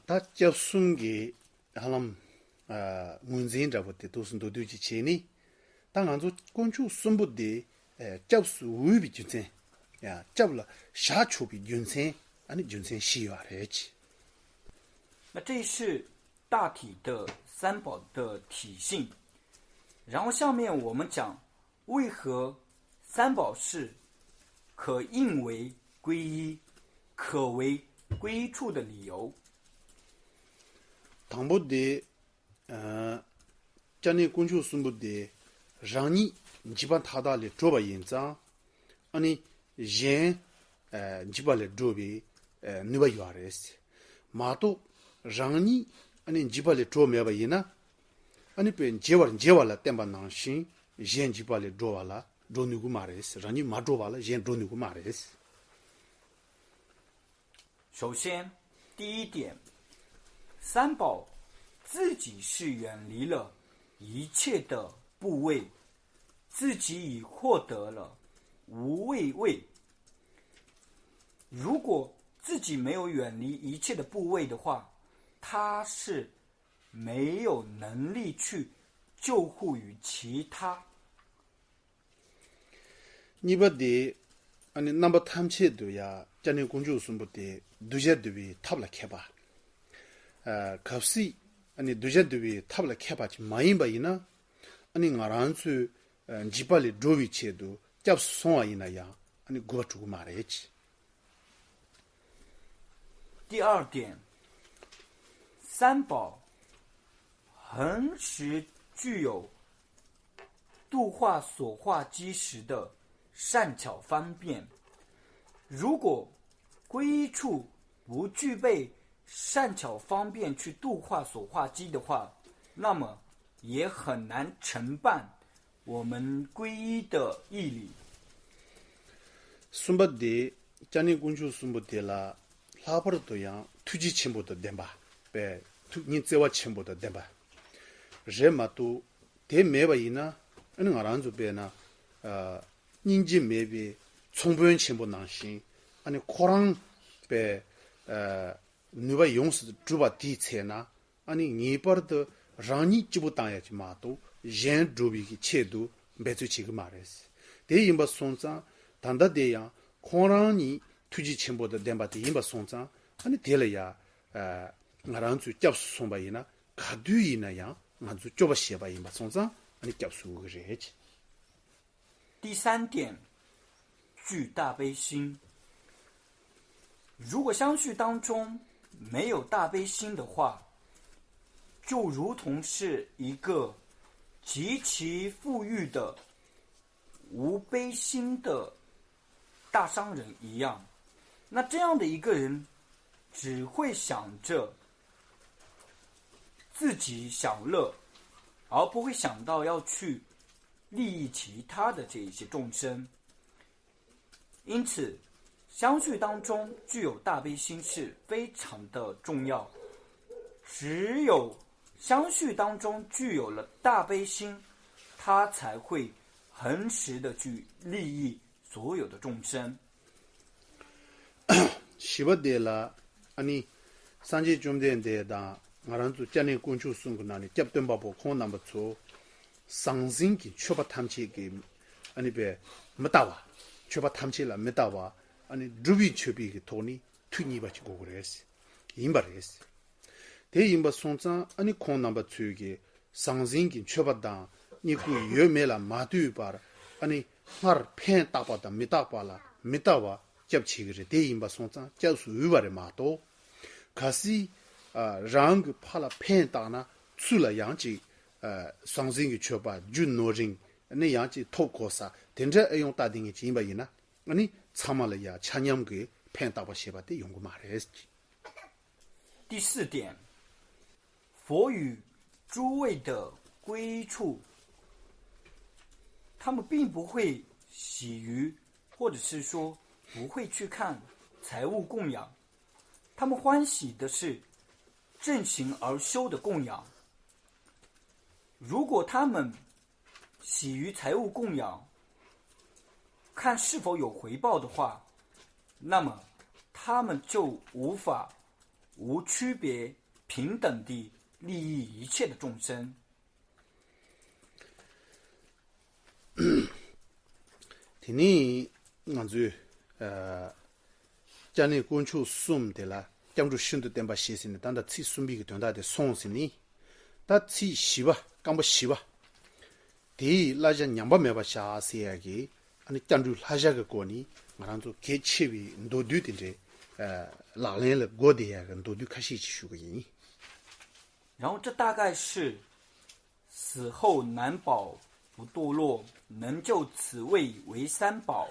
다 접순기 하람 문재인 잡을 도슨 도두지 체니 당한조 건축 순부디 접수 우비 준세 야 접了샤초비 준세 아니 준세 시와래지 那这是大体的三宝的体性。然后下面我们讲为何三宝是可应为皈依、可为皈依处的理由。당보데 자네 건축 순부디 장니 지반 타달레 조바 인자 아니 제 지발레 조비 누바 유아레스 마토 장니 아니 지발레 조메바 이나 아니 pen 제왈라 템반낭신 젠 지발레 조발라 조누구 마레스 장니 마조발라 젠 조누구 마레스 首先第一点，三宝自己是远离了一切的部位，自己已获得了无畏位。如果自己没有远离一切的部位的话，他是没有能力去救护于其他。니바디 아니 넘버 탐체도야 자네 군주 숨부터 두제드비 탑라 캐바 갑시 아니 두제드비 탑라 캐바지 마인바이나 아니 ngaran수 지발리 조비체도 잡송아이나야 아니 고주고 말해지 第二点，三宝恒时具有度化所化机时的善巧方便。如果皈依处不具备善巧方便去度化所化机的话，那么也很难承办我们皈依的义理。숨바디 자네 군주 숨부터라 라버도야 투지 첨보도 덴바 베 투니체와 첨보도 덴바 제마도 대매바이나 아니 ngaranzu 베나 닌지 메비 총부연 첨보 난신 아니 코랑 베 누바 용스 주바 디체나 아니 니버드 라니 지부 땅야지 마도 젠 조비기 체도 베츠 지그 말레스 대임바 손자 단다데야 코랑이 투지 첨보도 덴바데 임바 손자 아니 델야 ngaranzu 잡수 손바이나 가두이나야 ngazu 쪼바 시바 임바 손자 아니 잡수 그래지 第三点，具大悲心。如果相续当中没有大悲心的话，就如同是一个极其富裕的无悲心的大商人一样。那这样的一个人只会想着自己享乐，而不会想到要去利益其他的这一些众生。因此相续当中具有大悲心是非常的重要。只有相续当中具有了大悲心，他才会恒时的去利益所有的众生。시바데라 아니 산지 좀된데다 ngaranzu 자네 군주 숨고나니 잡던 바보 콩 넘버 2 상징기 초바 탐치기 아니 베 못다와 초바 탐치라 못다와 아니 루비 초비기 토니 튀니바치고 그랬어 임바레스 대 임바 손자 아니 콩 넘버 2기 상징기 초바다 니구 여메라 마두바라 아니 말 펜 따바다 미따바라 미따와 잡치기를 대 임바 손자 잡수 위바레 마도 가시 랑 팔라 펜 따나 출라 양지 상징기 초바 준노징 네 양지 토코사 된저用大定的金巴伊呢 아니 참말이야 찬양게 펜다바 시바데 연구 말했지 第四点，佛与诸位的皈依处，他们并不会喜于，或者是说不会去看财物供养，他们欢喜的是正行而修的供养。如果他们喜于财物供养，看是否有回报的话，那么他们就无法无区别、平等地利益一切的众生。今年俺就家内关注送的啦，讲住新的点把写成的，但他最顺便的短大的送是呢，他最喜欢，讲不喜欢。第一，那些两百没把下写个，俺讲住那些个过年，俺就给切为多对的这拉来了过的呀，跟多对开始去学个人。然后这大概是死后难保不堕落，能就此位为三宝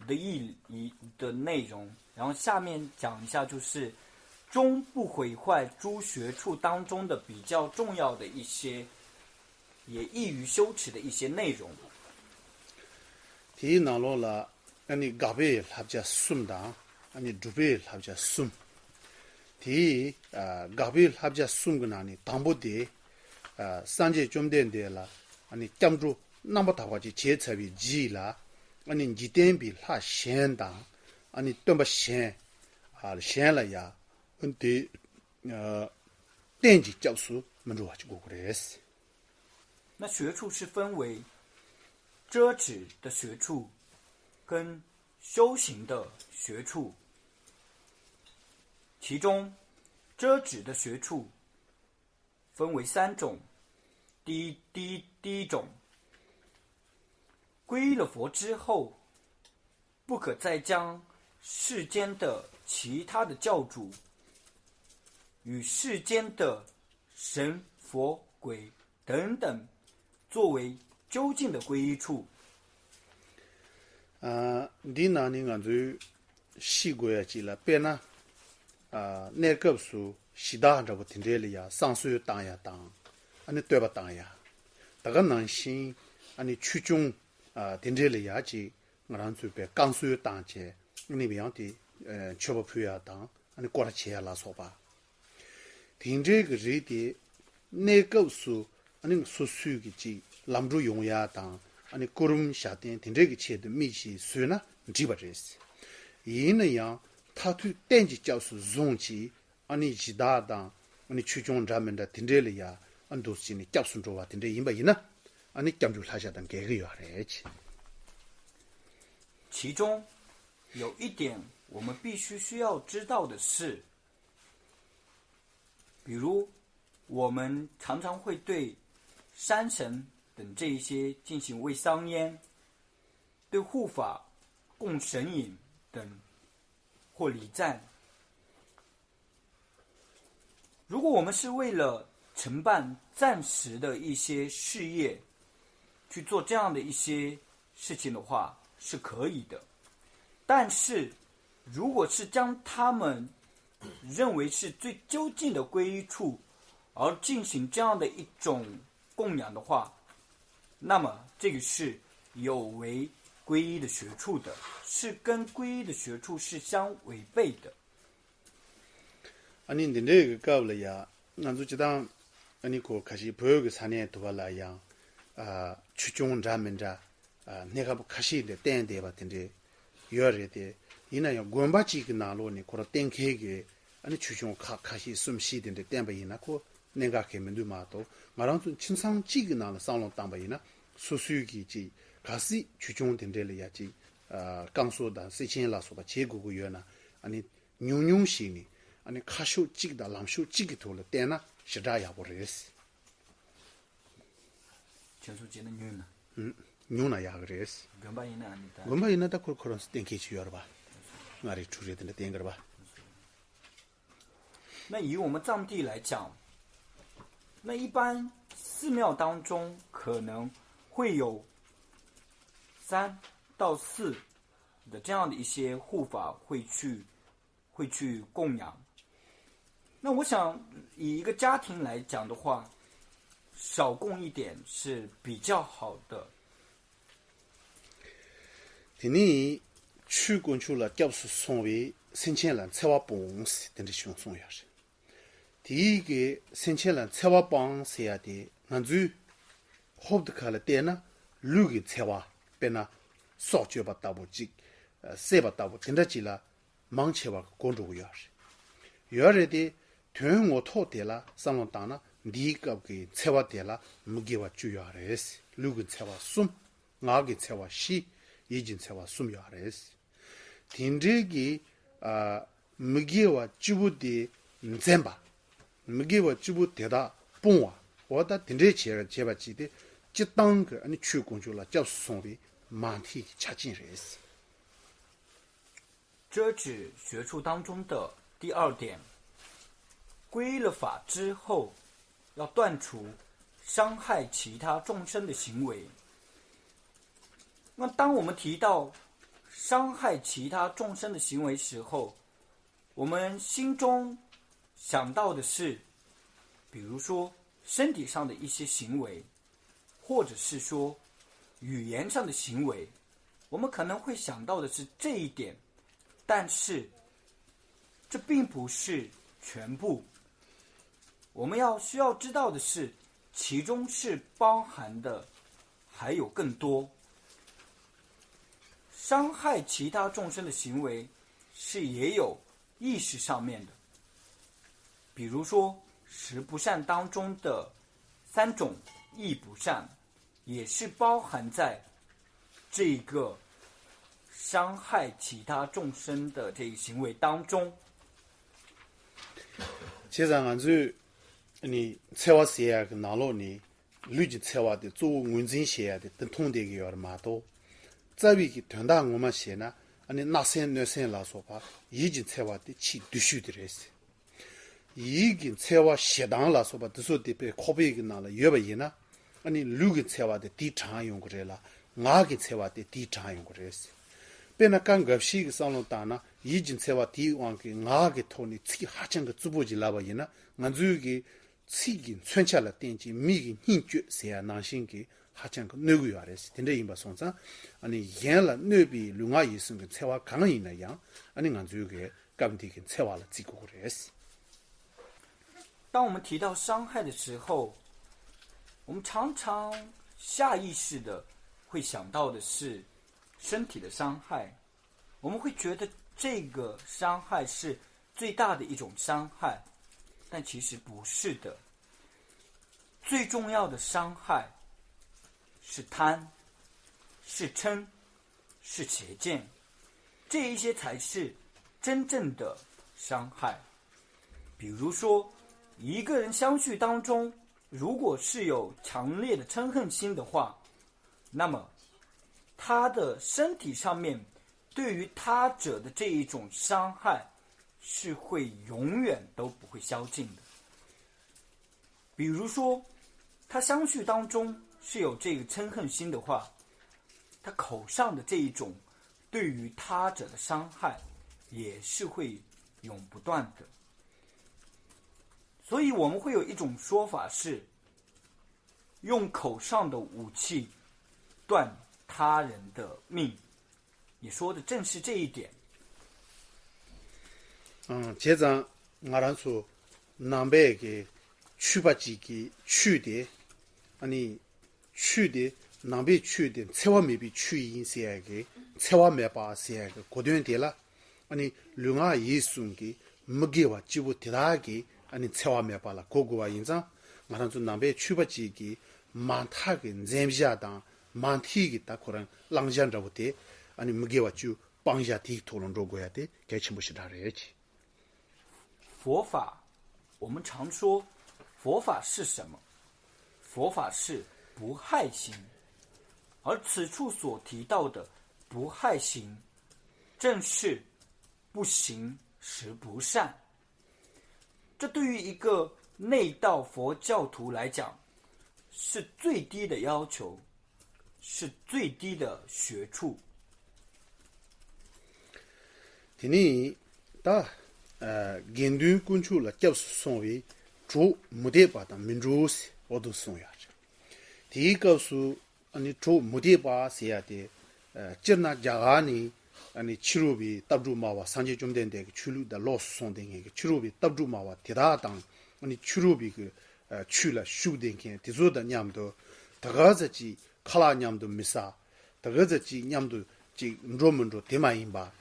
的意义的内容。然后下面讲一下，就是终不毁坏诸学处当中的比较重要的一些，也易于修持的一些内容。第一，拿落了，俺你嘎贝他家顺当，俺你猪贝他家顺。第一，嘎贝他家顺个哪里，当不得，三界中点的了，俺你讲住那么大话就切菜为鸡了，俺你一点比他先当，俺你多么先，先了呀，俺的电机教书们就就过来是。那学处是分为遮止的学处跟修行的学处，其中遮止的学处分为三种。第一种，皈依了佛之后，不可再将世间的其他的教主与世间的神佛鬼等等作为究竟的皈依处。你那里俺就西国呀，记了，别呢，那个书西大这个听这里呀，上水当呀当，俺你对吧当呀，大个南新，俺你曲中听这里呀，记俺就别刚水当节，你别样的全部配呀当，俺你过了钱拉说吧，听这个人的那个书，俺你所需的记，拦住用呀当。俺你个人下点听这个钱的密集水呢，基本这些。因那样，他对电机教授容器，俺你其他当，俺你去中咱们的听这里呀，俺都是你教授着话听这因为呢，俺你讲究他下等几个月来去。其中有一点我们必须需要知道的是，比如我们常常会对山神等这一些进行为桑烟，对护法、供神饮等或礼赞。如果我们是为了承办暂时的一些事业，去做这样的一些事情的话，是可以的。但是，如果是将他们认为是最究竟的皈依处，而进行这样的一种供养的话，那么这个是有违皈依的学处的，是跟皈依的学处是相违背的。你这个搞了呀，俺就知道，你可开始不有个3年多了呀，去中咱们这，那个不开始的点的吧，听着，有人的，因那要管把几个拿路呢，或者点开个，你去中开始什么事的点吧，因那可那个开门都嘛多，我让就清上几个拿了上路当吧，因那所需的几，开始去中听着了呀，几，刚说的4000了说吧，结果个月呢，你牛些呢。你卡手几个的，浪手几个头了，点呢是这样不认识。全数见的牛呢？牛那样个认识。原本呢，原本那他可能是点开去了吧？那里出去的点个吧。那以我们藏地来讲，那一般寺庙当中可能会有3到4的这样的一些护法会去供养。那我想以一个家庭来讲的话，少供一点是比较好的。第二，去过去了，就是送为3000人策划帮时，等着送下去。第一个3000人策划帮下的，俺就好的看了点呢，6个策划变呢少就把大部几，3把大部等着几了，忙起吧工作下去。 요래 데 퇴응어 토데라 상론다나 니갑게 체와데라 무게와 주요하레스 루근 체와 숨 나게 체와 시 이진 체와 숨요하레스 딘제기 무게와 주부디 젬바 무게와 주부데다 뽕와 와다 딘제 제바지데 지当个 아니 추공주라叫送的 满体 차진레스 这指学处当中的第二点，归了法之后，要断除伤害其他众生的行为。那当我们提到伤害其他众生的行为时候，我们心中想到的是，比如说身体上的一些行为，或者是说语言上的行为，我们可能会想到的是这一点，但是这并不是全部。我们需要知道的是，其中是包含的还有更多。伤害其他众生的行为是也有意识上面的，比如说十不善当中的3种意不善，也是包含在这个伤害其他众生的这个行为当中。其实俺就你菜写个哪路呢？绿的菜的做文字写的，等通的个要的嘛多。在为个团大我们写呢，你那些来说吧，已经菜的起读书的人是，已经菜写当来说吧，都说的被拷贝个那了，越不赢呢，你绿个菜的地常用过来了，俺个菜的地常用过来是。别那刚个是个上路大呢，已经菜地往个俺个头呢，自己还讲个逐步就来不赢呢，俺就个自己穿起来电机，每个人觉谁啊男性个。还讲个那个原来是，听着音把送上，你演了那比另外医生跟菜花刚一那样，你俺就个干的跟菜花了这个过来是。当我们提到伤害的时候，我们常常下意识的会想到的是身体的伤害，我们会觉得这个伤害是最大的一种伤害，但其实不是的。最重要的伤害是贪，是嗔，是邪见，这一些才是真正的伤害。比如说，一个人相续当中，如果是有强烈的嗔恨心的话，那么他的身体上面对于他者的这一种伤害是会永远都不会消尽的。比如说，他相续当中是有这个嗔恨心的话，他口上的这一种对于他者的伤害也是会永不断的。所以我们会有一种说法是，用口上的武器断他人的命，也说的正是这一点。接着我们说南北的去把几个去的，去的南北去的，菜花没比去因些个，菜花没把些个果断的了，另外一送个没给我就不提他个，菜花没把了，个个因上，我们说南北去把几个满他个人家当满体个，他可能浪江着不得，没给我就帮一下地讨论着过呀的，该全部是他人去。佛法，我们常说，佛法是什么？佛法是不害行，而此处所提到的不害行，正是不行时不善。这对于一个内道佛教徒来讲，是最低的要求，是最低的学处。今年到言论关注了教送为主目的把的民主些，我都送下去。第一个是主目的把写的今那家安呢，七路比搭住马哇三节中点的七路的老送的个七路比搭住马哇铁大当，七路比个去了修的个，第二的伢们都，这个是几卡拉伢们都没啥，这个是几伢们都几罗们都点满音吧。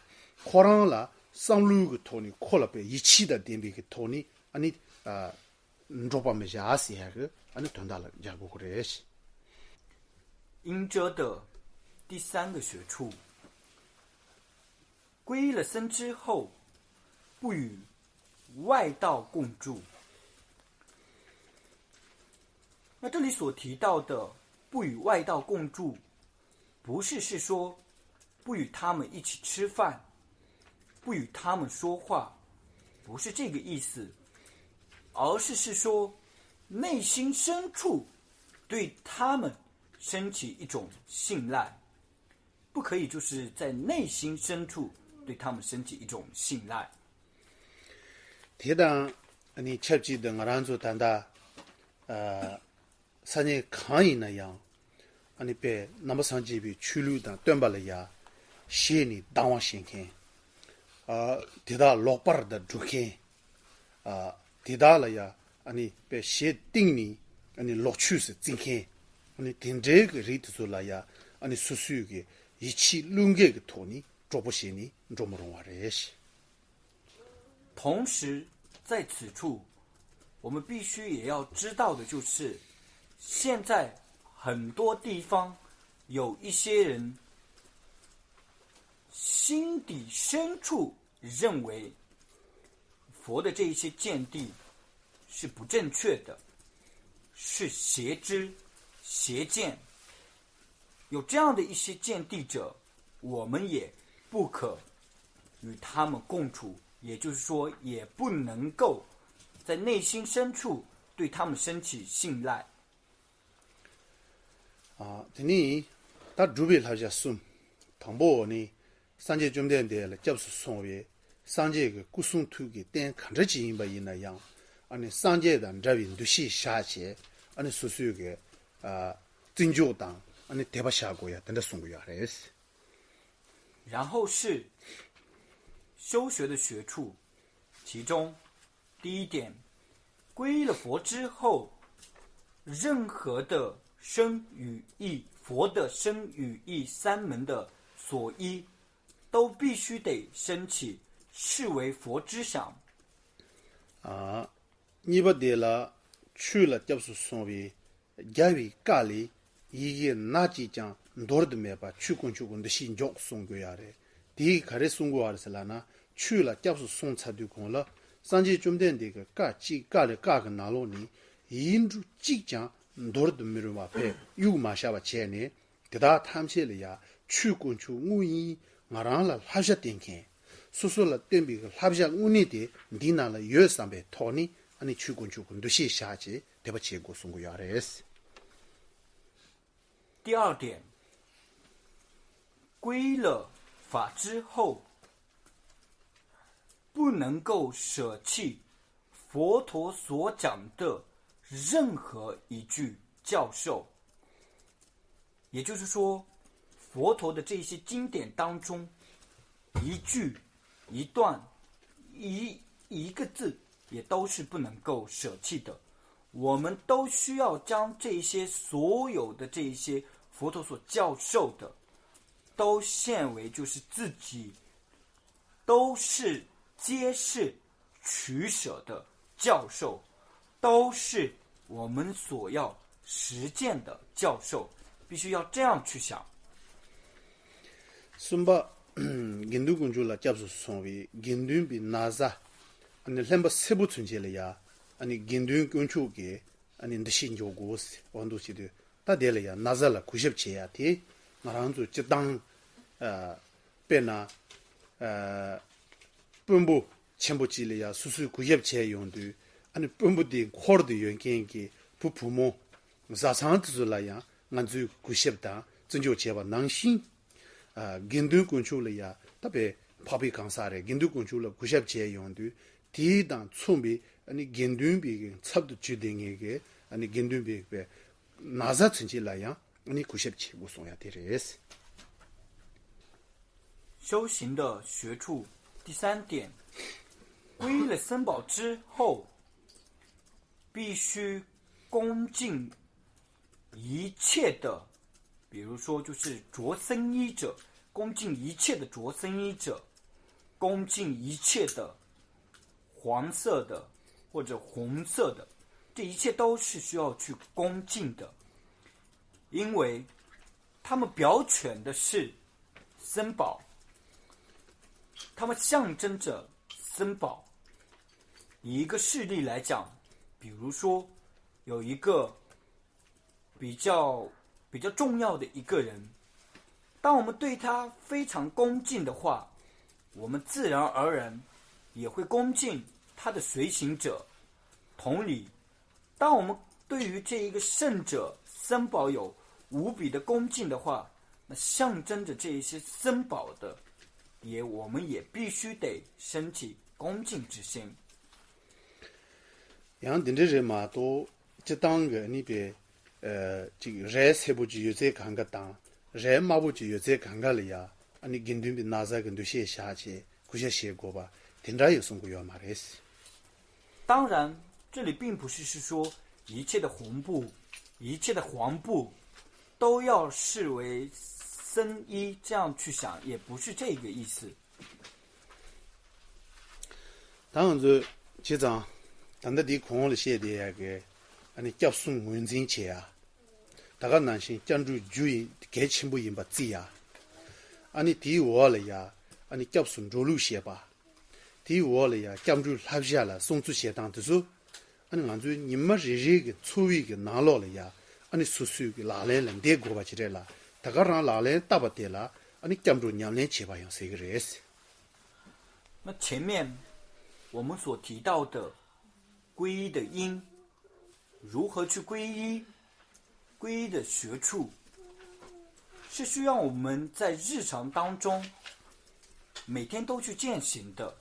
可能了上路个托尼扩了被一起的点比个托尼，你做把没下死那个，你团大了加过过来些。阴遮的第三个学处，皈了僧之后，不与外道共住。那这里所提到的不与外道共住，不是说不与他们一起吃饭，不与他们说话，不是这个意思，而是说内心深处对他们升起一种信赖，不可以就是在内心深处对他们升起一种信赖。提到你切记的我让做谈到三年抗议那样，你别那么上级比去路的断不了呀，写你当往先看，提到老板的主看，提到了呀，你别写定你，你落去是真看，你听这个人的做了呀，你所需的一起论个个托尼做不写你做不容这些。同时，在此处，我们必须也要知道的就是，现在很多地方有一些人心底深处认为佛的这一些见地是不正确的，是邪知、邪见。有这样的一些见地者，我们也不可与他们共处，也就是说，也不能够在内心深处对他们升起信赖。这里他准备好像送，唐伯呢，三节中间的了，就是送为三节个古送图个点看着基因不一那样，三节的这边都是下节，所属个真教党，台北下过呀，等着送过呀还是。然后是修学的学处，其中第一点，皈了佛之后，任何的身语意，佛的身语意三门的所依，都必须得升起视为佛之想。你不得了，去了就是所谓家里家里一个哪几讲多的没把去过的新教送过来的，第一开始送过来的是啦呢，去了就是送出的空了，三节中间这个家几家里家个哪路呢？印度即将多的没人话配，有马下把钱呢，给他谈起来呀，去过去我因我让了还是点看，说了对比个还是我那的，你拿了约300套呢，你去过去都些下去，对不结果送过来的是。第二点，皈了法之后，不能够舍弃佛陀所讲的任何一句教授，也就是说，佛陀的这些经典当中，一句、一段、一个字，也都是不能够舍弃的。我们都需要将这些所有的这些佛陀所教授的，都现为就是自己都是皆是取舍的教授，都是我们所要实践的教授，必须要这样去想。孙把印度公主了，叫做所谓印度比哪吒，两把四部存起来呀。印度公主给的新教故事，我都记得，他得了呀，哪吒了97呀，提，马上就就当变了本部全部记了呀，属于97用的，本部的考的原件给不普蒙，啥场子来呀，俺就90当，真就切吧能行，印度公主了呀，特别怕被干啥的，印度公主了97用的，第一档聪明。印度比差不多决定一个，印度比哪吒成绩来样，97我送下的这是。修行的学处第三点，皈了僧宝之后，必须恭敬一切的，比如说就是着僧衣者，恭敬一切的着僧衣者，恭敬一切的黄色的或者红色的，这一切都是需要去恭敬的，因为它们表选的是僧宝，它们象征着僧宝。以一个事例来讲，比如说有一个比较重要的一个人，当我们对他非常恭敬的话，我们自然而然也会恭敬他的随行者。同理，当我们对于这一个圣者僧宝有无比的恭敬的话，那象征着这一些僧宝的，我们也必须得升起恭敬之心。样的人嘛都这当个你别这个人才不就有这看个当，人嘛不就有这看个了呀？你跟对比拿在跟对写下去，估些写过吧？听着有送过要嘛的事。当然，这里并不是说一切的红布、一切的黄布都要视为僧衣，这样去想也不是这个意思。当然是这张，当地空了写的那个，你叫送文件去啊，大家男性讲究注意，该全部应把字啊，你第五了呀，你叫送着路写吧，第五了呀，讲究拉下了送出写当的时候。你按照你们这个粗一个拿落了呀，你叔叔个拿来人带过吧起来了，大家让拿来打不得了，你讲究两年七八样是一个人事。那前面我们所提到的皈依的因，如何去皈依？皈依的学处，是需要我们在日常当中每天都去践行的，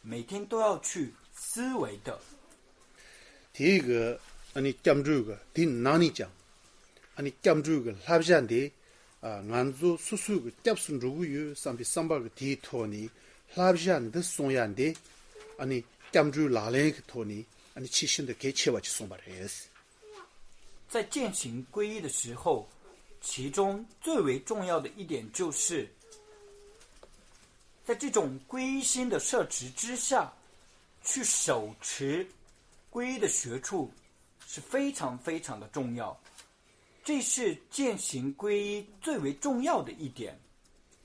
每天都要去思维的。第一个，你讲究个，第哪里讲？你讲究个拉不下的按照叔叔个接送如果有上边300个地托尼，拉不下的送样的，你讲究哪来个托尼？你起心的给切瓦去送把人事。在践行皈依的时候，其中最为重要的一点就是，在这种皈依心的摄持之下，去手持皈依的学处是非常非常的重要，这是践行皈依最为重要的一点。